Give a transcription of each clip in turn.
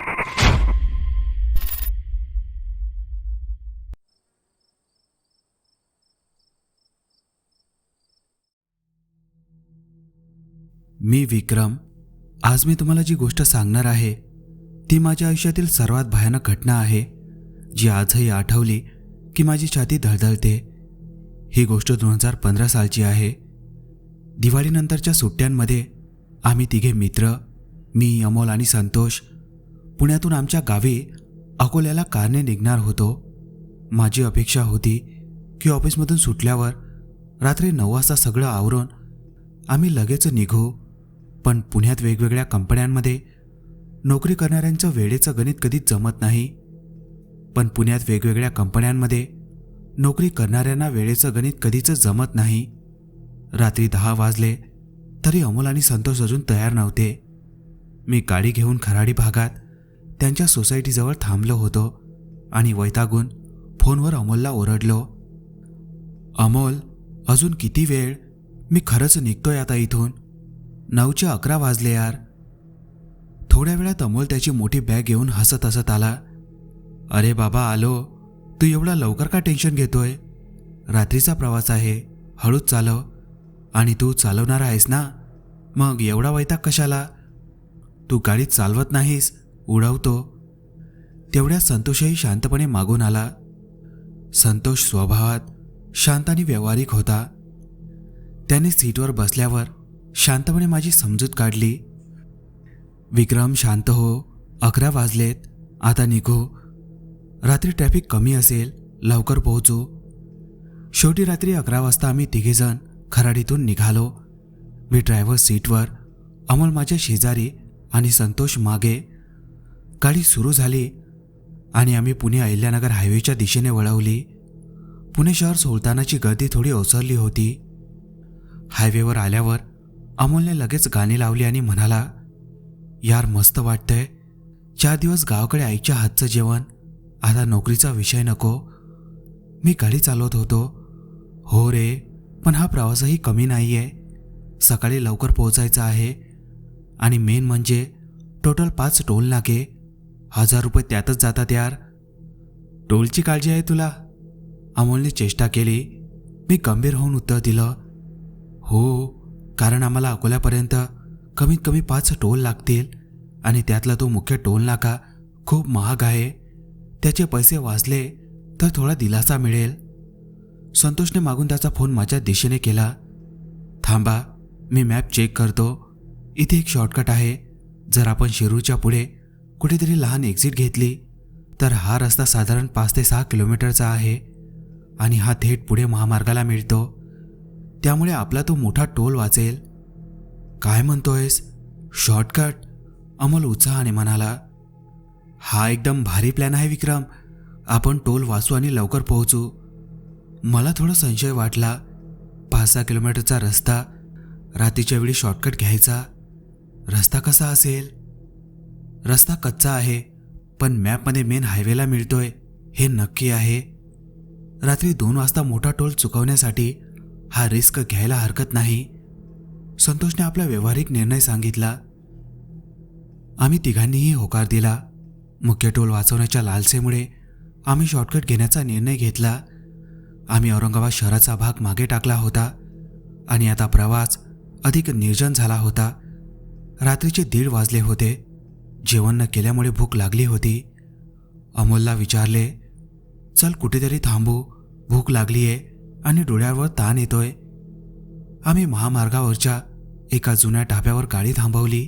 मी विक्रम. आज मी तुम्हाला जी गोष्ट सांगणार आहे ती माझ्या आयुष्यातील सर्वात भयानक घटना आहे, जी आजही आठवली की माझी छाती धडधडते. ही गोष्ट 2015 सालची आहे. दिवाळीनंतरच्या सुट्ट्यांमध्ये आम्ही तिघे मित्र, मी, अमोल आणि संतोष, पुण्यातून आमच्या गावी अकोल्याला कारने निघणार होतो. माझी अपेक्षा होती की ऑफिसमधून सुटल्यावर रात्री 9 वाजता सगळं आवरून आम्ही लगेच निघू. पण पुण्यात वेगवेगळ्या कंपन्यांमध्ये नोकरी करणाऱ्यांचं वेळेचं गणित कधीच जमत नाही. जमत नाही. रात्री 10 वाजले तरी अमोल आणि संतोष अजून तयार नव्हते. मी गाडी घेऊन खराडी भागात त्यांच्या सोसायटीजवळ थांबलो होतो आणि वैतागून फोनवर अमोलला ओरडलो, अमोल, अजून किती वेळ? मी खरंच निघतोय आता इथून. 9चे 11 वाजले यार. थोड्या वेळात अमोल त्याची मोठी बॅग घेऊन हसत हसत आला. अरे बाबा, आलो. तू एवढा लवकर का टेन्शन घेतोय? रात्रीचा प्रवास आहे, हळूच चालव. आणि तू चालवणार आहेस ना, मग एवढा वैताग कशाला? तू गाडी चालवत नाहीस, उडवतो. तेवढ्या संतोषही शांतपणे मागून आला. संतोष स्वभावात शांत आणि व्यावहारिक होता. त्याने सीटवर बसल्यावर शांतपणे माझी समजूत काढली. विक्रम, शांत हो. 11 वाजलेत, आता निघू. रात्री ट्रॅफिक कमी असेल, लवकर पोहोचू. शेवटी रात्री 11 वाजता आम्ही तिघेजण खराडीतून निघालो. मी ड्रायव्हर सीटवर, अमोल माझ्या शेजारी आणि संतोष मागे. गाडी सुरू झाली आणि आम्ही पुणे अहिल्यानगर हायवेच्या दिशेने वळवली. पुणे शहर सोडतानाची गर्दी थोडी ओसरली होती. हायवेवर आल्यावर अमोलने लगेच गाणी लावली आणि म्हणाला, यार मस्त वाटतंय. 4 दिवस गावाकडे आईच्या हातचं जेवण, आता नोकरीचा विषय नको. मी गाडी चालवत होतो. हो रे, पण हा प्रवासही कमी नाहीये. सकाळी लवकर पोहोचायचं आहे आणि मेन म्हणजे टोटल 5 टोल नाके. 1000 रुपये त्यातच जातात यार. टोलची काळजी आहे तुला? अमोलने चेष्टा केली. मी गंभीर होऊन उत्तर दिलं, हो, कारण आम्हाला अकोल्यापर्यंत कमीत कमी 5 टोल लागतील आणि त्यातला तो मुख्य टोल नाका खूप महाग आहे. त्याचे पैसे वाचले तर थोडा दिलासा मिळेल. संतोषने मागून त्याचा फोन माझ्या दिशेने केला. थांबा, मी मॅप चेक करतो. इथे एक शॉर्टकट आहे. जर आपण शिरूरच्या पुढे कुठेतरी लहान एक्झिट घेतली तर हा रस्ता साधारण 5 ते 6 किलोमीटरचा आहे आणि हा थेट पुढे महामार्गाला मिळतो. त्यामुळे आपला तो मोठा टोल वाचेल. काय म्हणतोयस? शॉर्टकट? अमोल उत्साहाने म्हणाला. हा एकदम भारी प्लॅन आहे विक्रम. आपण टोल वाचू आणि लवकर पोहोचू. मला थोडा संशय वाटला. 5-6 किलोमीटरचा रस्ता, रात्रीच्या वेळी शॉर्टकट घ्यायचा. रस्ता कसा असेल? रस्ता कच्चा आहे, पण मॅपमध्ये मेन हायवेला मिळतोय हे नक्की आहे. रात्री 2 वाजता मोठा टोल चुकवण्यासाठी हा रिस्क घ्यायला हरकत नाही. संतोषने आपला व्यावहारिक निर्णय सांगितला. आम्ही तिघांनीही होकार दिला. मुख्य टोल वाचवण्याच्या लालसेमुळे आम्ही शॉर्टकट घेण्याचा निर्णय घेतला. आम्ही औरंगाबाद शहराचा भाग मागे टाकला होता आणि आता प्रवास अधिक निर्जन झाला होता. रात्रीचे 1:30 वाजले होते. जेवण न केल्यामुळे भूक लागली होती. अमोलला विचारले, चल कुठेतरी थांबू, भूक लागलीये आणि डोळ्यावर ताण येतोय. आम्ही महामार्गावरच्या एका जुन्या ढाब्यावर गाडी थांबवली.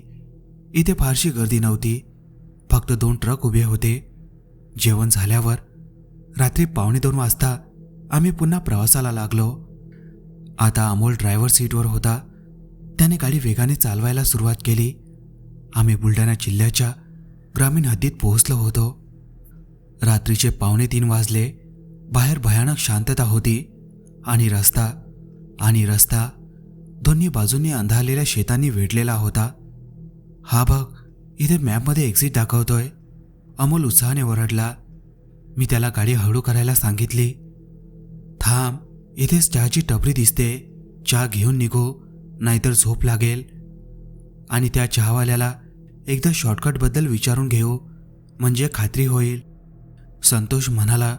इथे फारशी गर्दी नव्हती, फक्त 2 ट्रक उभे होते. जेवण झाल्यावर रात्री 1:45 वाजता आम्ही पुन्हा प्रवासाला लागलो. आता अमोल ड्रायव्हर सीटवर होता. त्याने गाडी वेगाने चालवायला सुरुवात केली. आम्ही बुलढाणा जिल्ह्याच्या ग्रामीण हद्दीत पोहोचलो होतो. रात्रीचे 2:45 वाजले. बाहेर भयानक शांतता होती आणि रस्ता दोन्ही बाजूंनी अंधारलेल्या शेतांनी वेढलेला होता. हा बघ, इथे मॅपमध्ये एक्झिट दाखवतोय. अमोल उत्साहाने ओरडला. मी त्याला गाडी हळू करायला सांगितली. थांब, इथेच चहाची टपरी दिसते. चहा घेऊन निघू, नाहीतर झोप लागेल. आणि त्या चहावाल्याला एकदा शॉर्टकटबद्दल विचारून घेऊ म्हणजे खात्री होईल. संतोष म्हणाला,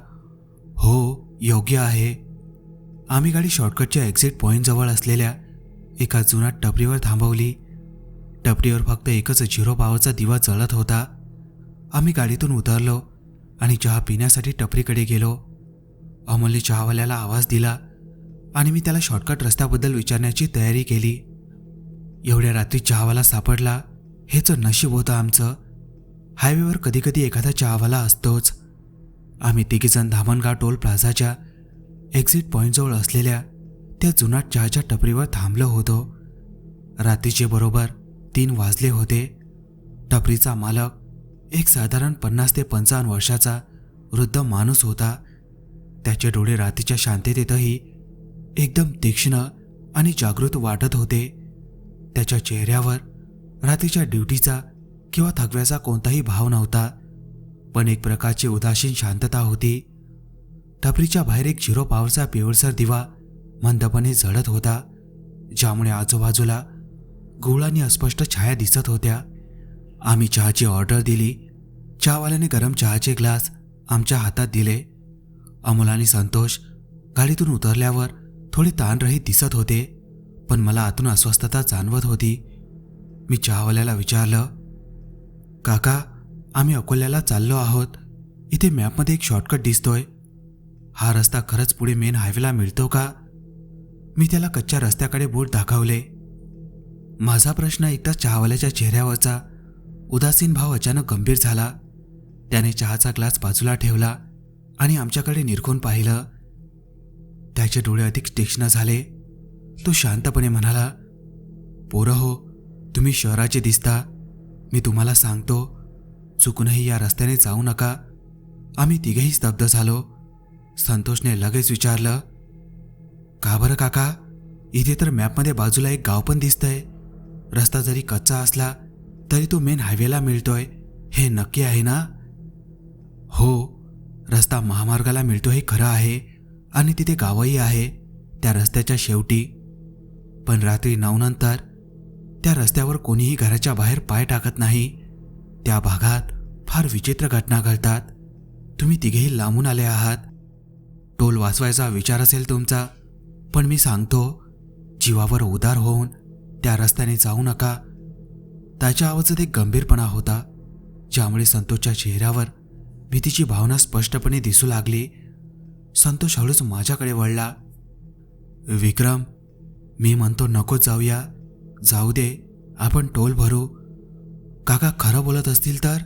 हो, योग्य आहे. आम्ही गाडी शॉर्टकटच्या एक्झिट पॉईंटजवळ असलेल्या एका जुन्या टपरीवर थांबवली. टपरीवर फक्त एकच 0 पॉवरचा दिवा जळत होता. आम्ही गाडीतून उतरलो आणि चहा पिण्यासाठी टपरीकडे गेलो. अमोलने चहावाल्याला आवाज दिला आणि मी त्याला शॉर्टकट रस्त्याबद्दल विचारण्याची तयारी केली. एवढ्या रात्री चहावाला सापडला हेच नशीब होतं आमचं. हायवेवर कधीकधी एखादा चहावाला असतोच. आम्ही तिघीजण धामणगाव टोल प्लाझाच्या एक्झिट पॉईंटजवळ असलेल्या त्या जुनाट चहाच्या टपरीवर थांबलो होतो. रात्रीचे बरोबर 3 वाजले होते. टपरीचा मालक एक साधारण 50 ते 55 वर्षाचा वृद्ध माणूस होता. त्याचे डोळे रात्रीच्या शांततेतही एकदम तीक्ष्ण आणि जागृत वाटत होते. त्याच्या चेहऱ्यावर रात्रीच्या ड्युटीचा किंवा थकव्याचा कोणताही भाव नव्हता, पण एक प्रकारची उदासीन शांतता होती. टपरीच्या बाहेर एक 0 पॉवरचा पिवळसर दिवा मंदपणे जळत होता, ज्यामुळे आजूबाजूला गूढ आणि अस्पष्ट छाया दिसत होत्या. आम्ही चहाची ऑर्डर दिली. चहावाल्याने गरम चहाचे ग्लास आमच्या हातात दिले. अमोल आणि संतोष गाडीतून उतरल्यावर थोडे ताणरहित दिसत होते, पण मला आतून अस्वस्थता जाणवत होती. मी चहावाल्याला विचारलं, काका, आम्ही अकोल्याला चाललो आहोत. इथे मॅपमध्ये एक शॉर्टकट दिसतोय. हा रस्ता खरंच पुढे मेन हायवेला मिळतो का? मी त्याला कच्च्या रस्त्याकडे बोट दाखवले. माझा प्रश्न ऐकताच चहावाल्याच्या चेहऱ्यावरचा उदासीन भाव अचानक गंभीर झाला. त्याने चहाचा ग्लास बाजूला ठेवला आणि आमच्याकडे निरखून पाहिलं. त्याचे डोळे अधिक तीक्ष्ण झाले. तो शांतपणे म्हणाला, पोरं हो, तुम्ही शहराचे दिसता. मी तुम्हाला सांगतो, चुकूनही या रस्त्याने जाऊ नका. आम्ही तिघेही स्तब्ध झालो. संतोषने लगेच विचारलं, का बरं काका? इथे तर मॅपमध्ये बाजूला एक गाव पण दिसतंय. रस्ता जरी कच्चा असला तरी तो मेन हायवेला मिळतोय, हे नक्की आहे ना? हो, रस्ता महामार्गाला मिळतो हे खरं आहे आणि तिथे गावही आहे त्या रस्त्याच्या शेवटी. पण रात्री 9 नंतर त्या रस्त्यावर कोणीही घराच्या बाहेर पाय टाकत नाही. त्या भागात फार विचित्र घटना घडतात. तुम्ही तिघेही लांबून आले आहात. टोल वाचवायचा विचार असेल तुमचा, पण मी सांगतो, जीवावर उदार होऊन त्या रस्त्याने जाऊ नका. त्याच्या आवाजात एक गंभीरपणा होता, ज्यामुळे संतोषच्या चेहऱ्यावर भीतीची भावना स्पष्टपणे दिसू लागली. संतोष हळूच माझ्याकडे वळला. विक्रम, मी म्हणतो नकोच जाऊया. जाऊ दे, आपण टोल भरू. काका खरं बोलत असतील तर?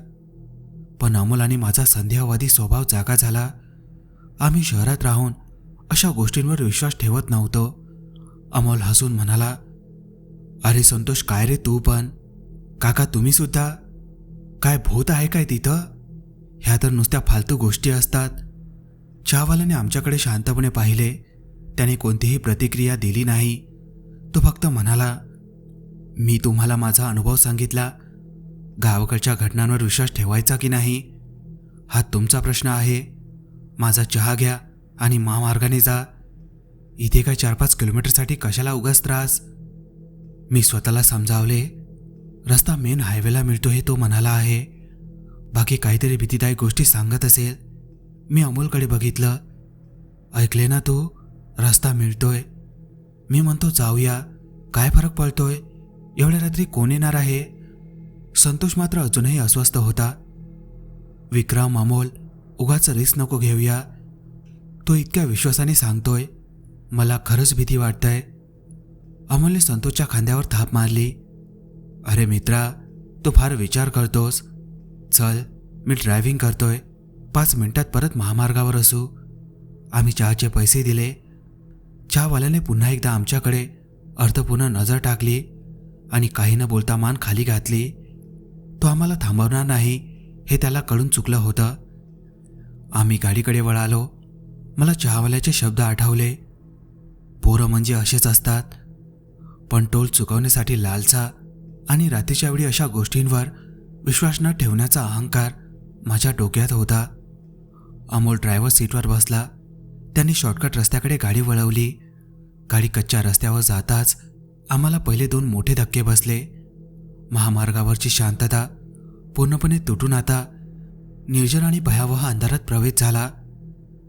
पण अमोल आणि माझा संदेहवादी स्वभाव जागा झाला. आम्ही शहरात राहून अशा गोष्टींवर विश्वास ठेवत नव्हतो. अमोल हसून म्हणाला, अरे संतोष, काय रे तू पण? काका तुम्ही सुद्धा? काय भूत आहे काय तिथं? ह्या तर नुसत्या फालतू गोष्टी असतात. चहावाल्याने आमच्याकडे शांतपणे पाहिले. त्याने कोणतीही प्रतिक्रिया दिली नाही. तो फक्त म्हणाला, मी तुम्हाला माझा अनुभव सांगितला. गावाकडच्या घटनांवर विश्वास ठेवायचा की नाही हा तुमचा प्रश्न आहे. माझा चहा घ्या आणि महामार्गाने जा. इथे काय 4-5 किलोमीटरसाठी कशाला उगाच त्रास? मी स्वतःला समजावले, रस्ता मेन हायवेला मिळतो हे तो म्हणाला आहे. बाकी काहीतरी भीतीदायक गोष्टी सांगत असेल. मी अमोलकडे बघितलं. ऐकले ना तू? रस्ता मिळतोय. मी म्हणतो जाऊया. काय फरक पडतोय? एवढ्या रात्री कोण येणार आहे? संतोष मात्र अजूनही अस्वस्थ होता. विक्रम, अमोल, उगाच रिस्क नको घेऊया. तो इतक्या विश्वासाने सांगतोय, मला खरंच भीती वाटतंय. अमोलने संतोषच्या खांद्यावर थाप मारली. अरे मित्रा, तू फार विचार करतोस. चल, मी ड्रायव्हिंग करतोय. 5 मिनिटात परत महामार्गावर असू. आम्ही चहाचे पैसे दिले. चहावाल्याने पुन्हा एकदा आमच्याकडे अर्थपूर्ण नजर टाकली आणि काही न बोलता मान खाली घातली. तो आम्हाला थांबवणार नाही हे त्याला कळून चुकलं होतं. आम्ही गाडीकडे वळालो. मला चहावाल्याचे शब्द आठवले, पोरं म्हणजे असेच असतात. पण टोल चुकवण्यासाठी लालसा आणि रात्रीच्या वेळी अशा गोष्टींवर विश्वास न ठेवण्याचा अहंकार माझ्या डोक्यात होता. अमोल ड्रायव्हर सीटवर बसला. त्यांनी शॉर्टकट रस्त्याकडे गाडी वळवली. गाडी कच्च्या रस्त्यावर जाताच आम्हाला पहिले 2 मोठे धक्के बसले. महामार्गावरची शांतता पूर्णपणे तुटून आता निर्जन आणि भयावह अंधारात प्रवेश झाला.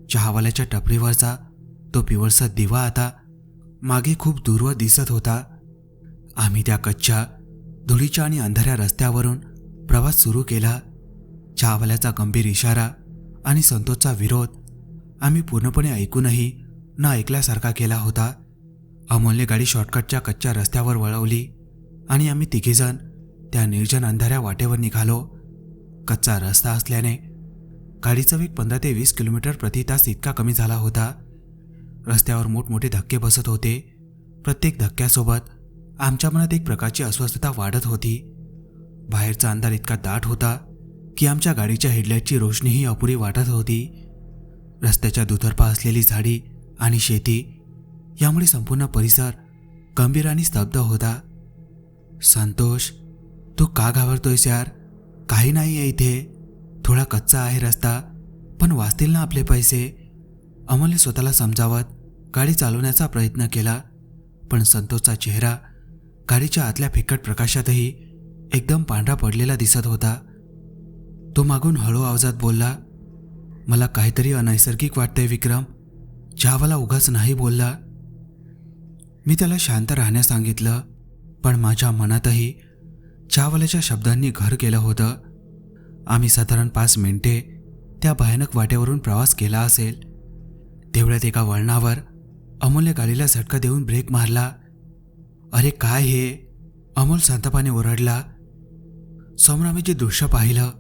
चहावाल्याच्या टपरीवरचा तो पिवळसर दिवा आता मागे खूप दूरवर दिसत होता. आम्ही त्या कच्च्या, धुळीच्या आणि अंधाऱ्या रस्त्यावरून प्रवास सुरू केला. चहावाल्याचा गंभीर इशारा आणि संतोषचा विरोध आम्ही पूर्णपणे ऐकूनही न ऐकल्यासारखा केला होता. अमोलने गाडी शॉर्टकटच्या कच्च्या रस्त्यावर वळवली आणि आम्ही तिघेजण त्या निर्जन अंधाऱ्या वाटेवर निघालो. कच्चा रस्ता असल्याने गाडीचा वेग 15 ते 20 किलोमीटर प्रति तास इतका कमी झाला होता. रस्त्यावर मोठमोठे धक्के बसत होते. प्रत्येक धक्क्यासोबत आमच्या मनात एक प्रकारची अस्वस्थता वाढत होती. बाहेरचा अंधार इतका दाट होता की आमच्या गाडीच्या हेडलाईटची रोषणीही अपुरी वाटत होती. रस्त्याच्या दुतर्फा असलेली झाडी आणि शेती यामुळे संपूर्ण परिसर गंभीर आणि स्तब्ध होता. संतोष, तू का घाबरतोयस यार? काही नाही आहे इथे. थोडा कच्चा आहे रस्ता, पण वाचतील ना आपले पैसे. अमोलने स्वतःला समजावत गाडी चालवण्याचा प्रयत्न केला, पण संतोषचा चेहरा गाडीच्या आतल्या फिकट प्रकाशातही एकदम पांढरा पडलेला दिसत होता. तो मागून हळू आवाजात बोलला, मला काहीतरी अनैसर्गिक वाटतंय विक्रम. चहावाला उगाच नाही बोलला. मी त्याला शांत राहण्यास सांगितलं, पण माझ्या मनातही चहावाल्याच्या शब्दांनी घर केलं होतं. आम्ही साधारण 5 मिनिटे त्या भयानक वाटेवरून प्रवास केला असेल. तेवढ्यात एका वळणावर अमोलने गाडीला झटका देऊन ब्रेक मारला. अरे काय हे? अमोल संतापाने ओरडला. समोर आम्ही जे दृश्य पाहिलं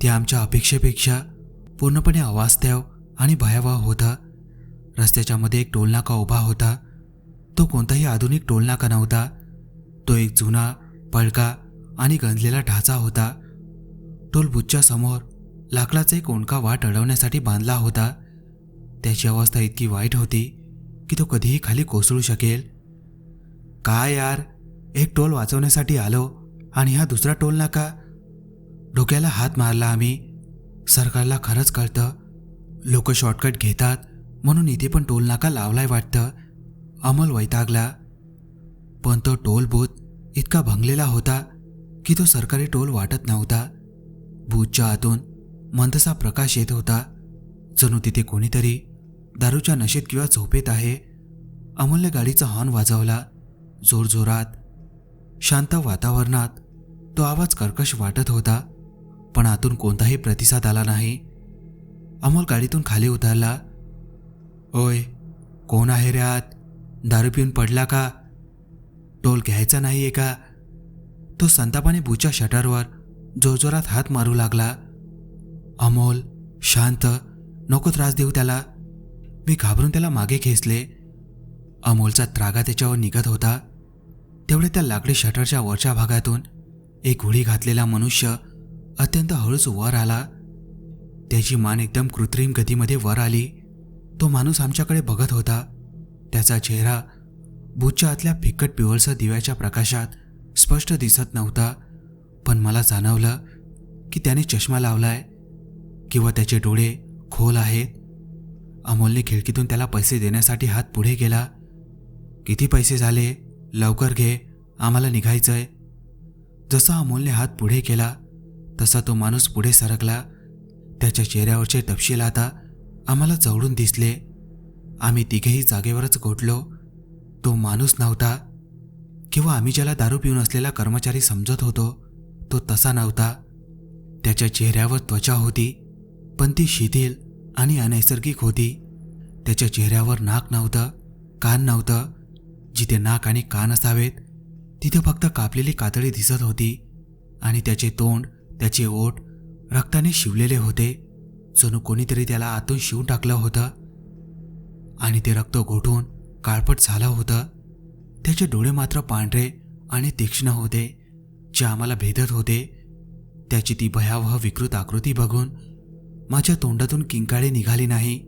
ते आमच्या अपेक्षेपेक्षा पूर्णपणे अवास्तव आणि भयावह होतं. रस्त्याच्या मध्ये एक टोलनाका उभा होता. तो कोणताही आधुनिक टोलनाका नव्हता. तो एक जुना, पडका आणि गंजलेला ढाचा होता. टोलबूथच्या समोर लाकडाचा एक ओंडका वाट अडवण्यासाठी बांधला होता. त्याची अवस्था इतकी वाईट होती की तो कधीही खाली कोसळू शकेल. काय यार, एक टोल वाचवण्यासाठी आलो आणि हा दुसरा टोल नाका? डोक्याला हात मारला आम्ही. सरकारला खरंच कळतं, लोक शॉर्टकट घेतात म्हणून इथे पण टोल नाका लावलाय वाटतं. अमोल वैतागला. पण तो टोल बूथ इतका भंगलेला होता की तो सरकारी टोल वाटत नव्हता. बूथच्या आतून मंदसा प्रकाश येत होता, जणू तिथे कोणीतरी दारूच्या नशेत किंवा झोपेत आहे. अमोलने गाडीचा हॉर्न वाजवला जोरजोरात. शांत वातावरणात तो आवाज कर्कश वाटत होता, पण आतून कोणताही प्रतिसाद आला नाही. अमोल गाडीतून खाली उतरला. ओय, कोण आहे रे आत? दारू पिऊन पडला का? टोल घ्यायचा नाहीये का? तो संतापाने बूथच्या शटरवर जोरजोरात हात मारू लागला. अमोल, शांत, नको त्रास देऊ त्याला. मी घाबरून त्याला मागे खेचले. अमोलचा त्रागा त्याच्यावर निघत होता. तेवढे त्या लाकडी शटरच्या वरच्या भागातून एक घोडी घातलेला मनुष्य अत्यंत हळूच वर आला. त्याची मान एकदम कृत्रिम गतीमध्ये वर आली. तो माणूस आमच्याकडे बघत होता. त्याचा चेहरा बूथच्या आतल्या फिकट पिवळसर दिव्याच्या प्रकाशात स्पष्ट दिसत नव्हता, पण मला जाणवलं की त्याने चष्मा लावलाय किंवा त्याचे डोळे खोल आहेत. अमोलने खिडकीतून त्याला पैसे देण्यासाठी हात पुढे केला. किती पैसे झाले? लवकर घे, आम्हाला निघायचंय. जसा अमोलने हात पुढे केला तसा तो माणूस पुढे सरकला. त्याच्या चेहऱ्यावरचे तपशील आता आम्हाला जवळून दिसले. आम्ही तिघेही जागेवरच गोठलो. तो माणूस नव्हता, किंवा आम्ही ज्याला दारू पिऊन असलेला कर्मचारी समजत होतो तो तसा नव्हता. त्याच्या चेहऱ्यावर त्वचा होती, पण ती शिथिल आणि अनैसर्गिक होती. त्याच्या चेहऱ्यावर नाक नव्हतं, कान नव्हतं. जिथे नाक आणि कान असावेत तिथे फक्त कापलेली कातडी दिसत होती. आणि त्याचे तोंड, त्याचे ओठ रक्ताने शिवलेले होते, जणू कोणीतरी त्याला आतून शिवून टाकलं होतं आणि ते रक्त गोठून काळपट झालं होतं. त्याचे डोळे मात्र पांढरे आणि तीक्ष्ण होते, जे आम्हाला भेदत होते. त्याची ती भयावह विकृत आकृती बघून माझ्या तोंडातून किंकाळी निघाली नाही.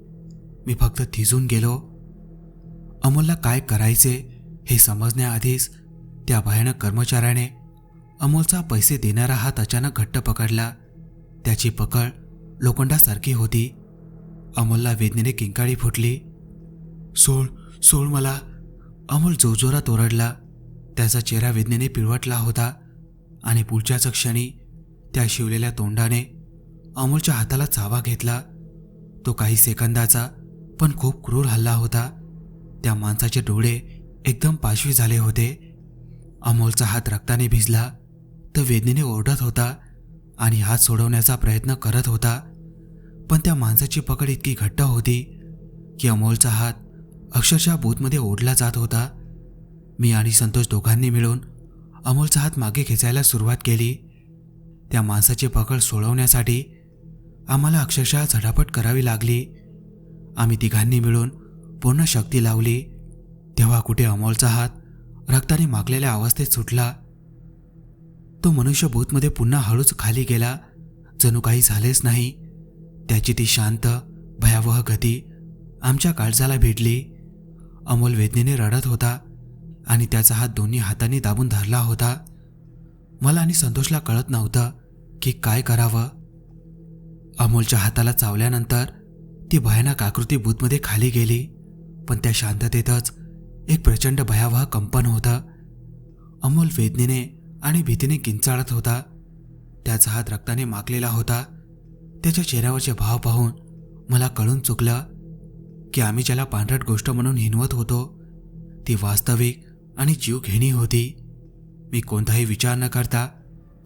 मी फक्त थिजून गेलो. अमोलला काय करायचे हे समजण्याआधीच त्या भयानक कर्मचाऱ्याने अमोलचा पैसे देणारा हात अचानक घट्ट पकडला. त्याची पकड लोखंडासारखी होती. अमोलला वेदनेने किंकाळी फुटली. सोड, सोड मला. अमोल जोरजोरात ओरडला. त्याचा चेहरा वेदनेने पिळवटला होता आणि पुढच्याच क्षणी त्या शिवलेल्या तोंडाने अमोलच्या हाताला चावा घेतला. तो काही सेकंदाचा पण खूप क्रूर हल्ला होता. त्या माणसाचे डोळे एकदम पाशवी झाले होते. अमोलचा हात रक्ताने भिजला. तो वेदनेने ओरडत होता आणि हात सोडवण्याचा प्रयत्न करत होता, पण त्या माणसाची पकड इतकी घट्ट होती की अमोलचा हात अक्षरशः बूथमध्ये ओढला जात होता. मी आणि संतोष दोघांनी मिळून अमोलचा हात मागे खेचायला सुरुवात केली. त्या माणसाची पकड सोडवण्यासाठी आम्हाला अक्षरशः झटापट करावी लागली. आम्ही तिघांनी मिळून पूर्ण शक्ती लावली. तेव्हा कुठे अमोलचा हात रक्ताने माखलेल्या अवस्थेत सुटला. तो मनुष्य बूथमध्ये पुन्हा हळूच खाली गेला, जणू काही झालेच नाही. त्याची ती शांत भयावह गती आमच्या काळजाला भिडली. अमोल वेदनेने रडत होता आणि त्याचा हात दोन्ही हातांनी दाबून धरला होता. मला आणि संतोषला कळत नव्हतं की काय करावं. अमोलच्या हाताला चावल्यानंतर ती भयानक आकृती बूथमध्ये खाली गेली, पण त्या शांततेतच एक प्रचंड भयावह कंपन होतं. अमोल वेदनेने आणि भीतीने किंचाळत होता. त्याचा हात रक्ताने माखलेला होता. त्याच्या चेहऱ्यावरचे भाव पाहून मला कळून चुकलं की आम्ही ज्याला पांढरट गोष्ट म्हणून हिणवत होतो ती वास्तविक आणि जीवघेणी होती. मी कोणताही विचार न करता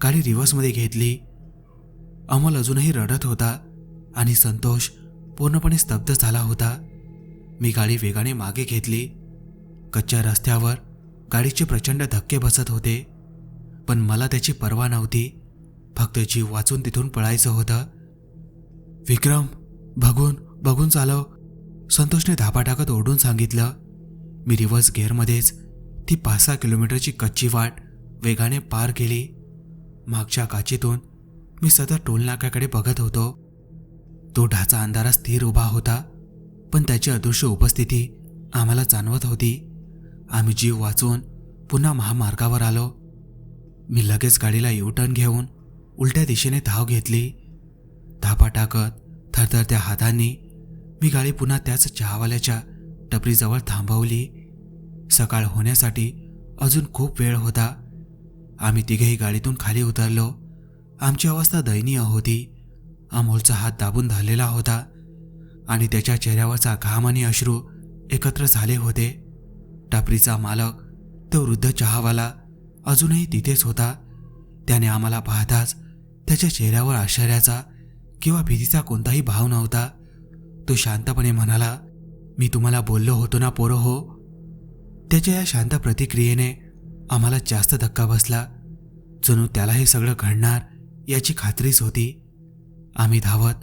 गाडी रिव्हर्समध्ये घेतली. अमोल अजूनही रडत होता आणि संतोष पूर्णपणे स्तब्ध झाला होता. मी गाडी वेगाने मागे घेतली. कच्च्या रस्त्यावर गाडीचे प्रचंड धक्के बसत होते, पण मला त्याची पर्वा नव्हती. फक्त जीव वाचून तिथून पळायचं होतं. विक्रम, बघून चालव, संतोषने धापा टाकत ओरडून सांगितलं. मी रिव्हर्स गिअरमध्येच ती 5-6 किलोमीटरची कच्ची वाट वेगाने पार केली. मागच्या काचीतून मी सतत टोलनाक्याकडे बघत होतो. तो ढाचा अंधारात स्थिर उभा होता, पण त्याची अदृश्य उपस्थिती आम्हाला जाणवत होती. आम्ही जीव वाचून पुन्हा महामार्गावर आलो. मी लगेच गाडीला यू-टर्न घेऊन उलट्या दिशेने धाव घेतली. धापा टाकत थरथरत्या हातांनी मी गाडी पुन्हा त्याच चहावाल्याच्या टपरीजवळ थांबवली. सकाळ होण्यासाठी अजून खूप वेळ होता. आम्ही तिघेही गाडीतून खाली उतरलो. आमची अवस्था दयनीय होती. अमोलचा हात दाबून धरलेला होता आणि त्याच्या चेहऱ्यावरचा घाम आणि अश्रू एकत्र झाले होते. टपरीचा मालक, तो वृद्ध चहावाला, अजूनही तिथेच होता. त्याने आम्हाला पाहताच त्याच्या चेहऱ्यावर आश्चर्याचा किंवा भीतीचा कोणताही भाव नव्हता. तो शांतपणे म्हणाला, मी तुम्हाला बोललो होतो ना पोरं हो. त्याच्या या शांत प्रतिक्रियेने आम्हाला जास्त धक्का बसला. जणू त्याला हे सगळं घडणार याची खात्रीच होती. आम्ही धावत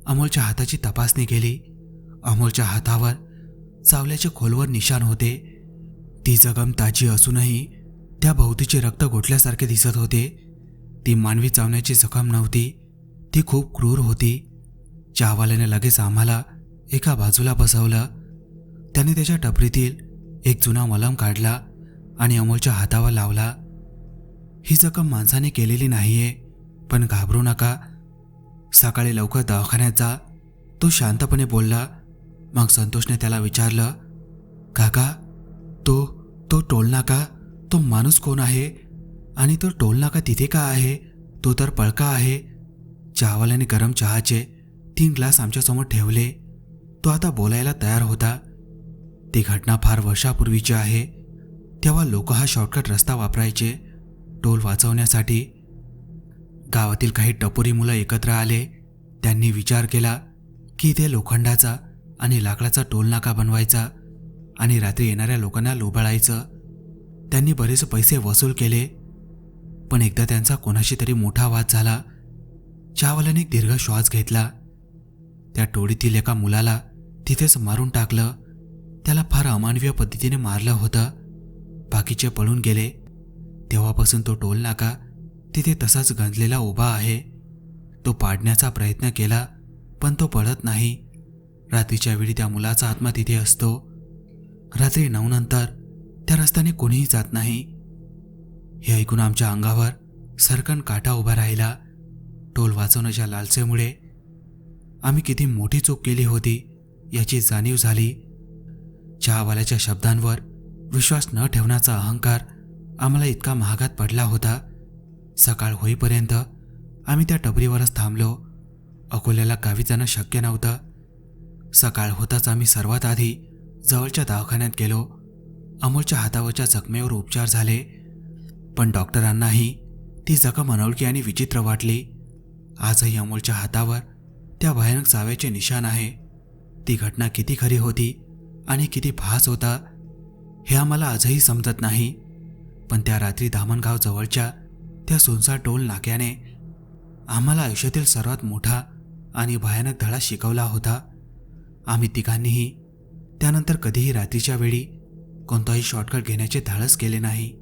अमोलच्या हाताची तपासणी केली. अमोलच्या हातावर चावल्याचे खोलवर निशाण होते. ती जखम ताजी असूनही त्या भोवतीचे रक्त गोठल्यासारखे दिसत होते. ती मानवी चावण्याची जखम नव्हती, ती खूप क्रूर होती. चहावाल्याने लगेच आम्हाला एका बाजूला बसवलं. त्याने त्याच्या टपरीतील एक जुना मलम काढला आणि अमोलच्या हातावर लावला. ही जखम माणसाने केलेली नाहीये, पण घाबरू नका, सकाळी लवकर दवाखान्यात जा, तो शांतपणे बोलला. मग संतोषने त्याला विचारलं, काका, तो टोलनाका, तो माणूस कोण आहे आणि तो टोलनाका तिथे का आहे? तो तर पळका आहे. चहावाल्याने गरम चहाचे 3 ग्लास आमच्यासमोर ठेवले. तो आता बोलायला तयार होता. ती घटना फार वर्षापूर्वीची आहे. तेव्हा लोक हा शॉर्टकट रस्ता वापरायचे टोल वाचवण्यासाठी. गावातील काही टपोरी मुलं एकत्र आले. त्यांनी विचार केला की इथे लोखंडाचा आणि लाकडाचा टोलनाका बनवायचा आणि रात्री येणाऱ्या लोकांना लुबाडायचं. त्यांनी बरेच पैसे वसूल केले, पण एकदा त्यांचा कोणाशी तरी मोठा वाद झाला. चहावाल्याने एक दीर्घ श्वास घेतला. त्या टोळीतील एका मुलाला तिथेच मारून टाकलं. त्याला फार अमानवीय पद्धतीने मारलं होतं. बाकीचे पळून गेले. तेव्हापासून तो टोलनाका तिथे तसाच गंजलेला उभा आहे. तो पाडण्याचा प्रयत्न केला, पण तो पडत नाही. रात्रीच्या वेळी त्या मुलाचा आत्मा तिथे असतो. रात्री 9 नंतर त्या रस्त्याने कोणीही जात नाही. हे ऐकून आमच्या अंगावर सरकन काटा उभा राहिला. टोल वाचवण्याच्या लालसेमुळे आम्ही किती मोठी चूक केली होती याची जाणीव झाली. चहावाल्याच्या शब्दांवर विश्वास न ठेवण्याचा अहंकार आम्हाला इतका महागात पडला होता. सकाळ होईपर्यंत आम्ही त्या टपरीवरच थांबलो. अकोल्याला गावी जाणं शक्य नव्हतं. सकाळ होताच आम्ही सर्वात आधी जवळच्या दवाखान्यात गेलो. अमोलच्या हातावरच्या जखमेवर उपचार झाले, पण डॉक्टरांनाही ती जखम अनोळखी आणि विचित्र वाटली. आजही अमोलच्या हातावर त्या भयानक चाव्याचे निशाण आहे. ती घटना किती खरी होती आणि किती भास होता हे आम्हाला आजही समजत नाही. पण त्या रात्री धामणगाव जवळच्या त्या सुनसार टोल नाक्याने आम्हाला आयुष्यातील सर्वात मोठा आणि भयानक धडा शिकवला होता. आम्ही तिघांनीही त्यानंतर कधीही रात्रीच्या वेळी कोणताही शॉर्टकट घेण्याचे धाडस केले नाही.